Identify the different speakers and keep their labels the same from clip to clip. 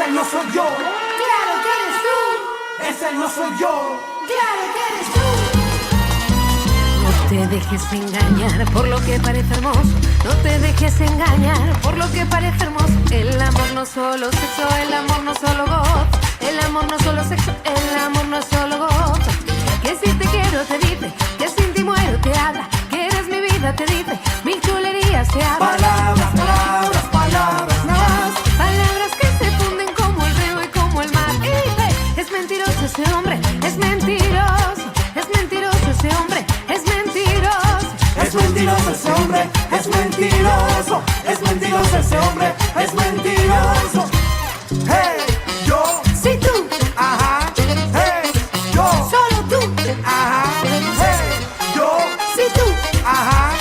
Speaker 1: Ese no soy yo.
Speaker 2: Claro que eres tú.
Speaker 1: Ese no soy yo.
Speaker 2: Claro que eres tú.
Speaker 3: No te dejes engañar por lo que parece hermoso. No te dejes engañar por lo que parece hermoso. El amor no es solo sexo, el amor no es solo gozo. El amor no es solo sexo, el amor no es solo gozo. Que si te quiero te dice, que sin ti muero te habla, que eres mi vida te dice, mil chulerías te habla.
Speaker 1: Palabras, palabras, palabras más.
Speaker 3: Palabras que se funden como el río y como el mar. Y dice, es mentiroso ese hombre, es mentiroso. Es mentiroso ese hombre, es mentiroso.
Speaker 1: Es mentiroso ese hombre, es mentiroso. Es mentiroso ese hombre, es mentiroso. Hey, yo.
Speaker 2: Sí, tú.
Speaker 1: Ajá. Hey, yo.
Speaker 2: Solo tú.
Speaker 1: Ajá. Hey, yo.
Speaker 2: Sí, tú.
Speaker 1: Ajá.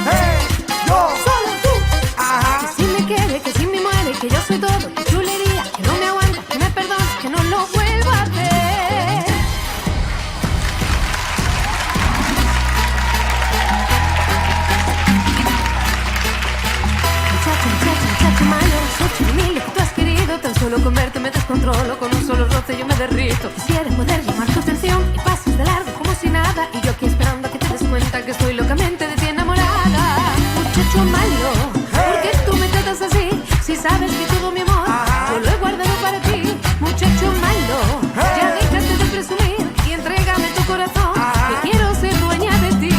Speaker 1: Hey, yo.
Speaker 2: Solo tú.
Speaker 1: Ajá.
Speaker 3: Que si me quiere, que si me muere, que yo soy todo, que chulería, que no me aguanta, que me perdone, que no lo vuelvo a hacer. Muchacho malo, soy chumile que tú has querido. Tan solo con verte me descontrolo, con un solo roce yo me derrito. Quisiera poder llamar tu atención y pases de largo como si nada. Y yo aquí esperando a que te des cuenta que estoy locamente de ti enamorada. Muchacho malo, ¿por qué tú me tratas así? Si sabes que todo mi amor yo lo he guardado para ti. Muchacho malo, ya déjate de presumir y entrégame tu corazón, que quiero ser dueña de ti.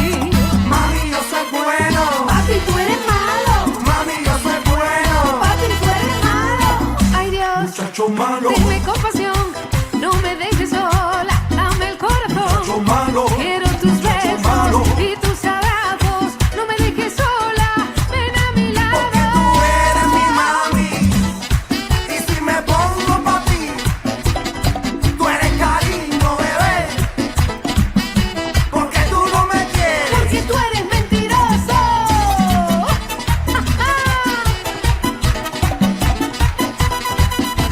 Speaker 1: Mami, yo soy bueno.
Speaker 2: Papi, tú eres malo.
Speaker 1: Mami, yo soy bueno.
Speaker 2: Papi, tú eres malo.
Speaker 3: Ay Dios,
Speaker 1: Muchacho malo.
Speaker 3: dime compasión, no me dejes sola, dame el corazón.
Speaker 1: Muchacho malo.
Speaker 3: Quiero tus besos
Speaker 1: malo.
Speaker 3: y tus abrazos, no me dejes sola, ven a mi lado.
Speaker 1: Porque tú eres mi mami. Y si me pongo pa' ti, tú eres cariño, bebé. Porque tú no me quieres.
Speaker 2: Porque tú eres mentiroso.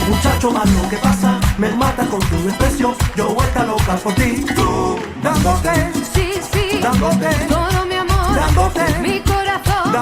Speaker 1: Muchacho malo, ¿qué pasa? Me mata con tu desprecio. Yo vuelta loca por ti. Tú, dándote,
Speaker 3: Sí, sí,
Speaker 1: dándote,
Speaker 3: todo mi amor,
Speaker 1: dándote.
Speaker 3: mi corazón.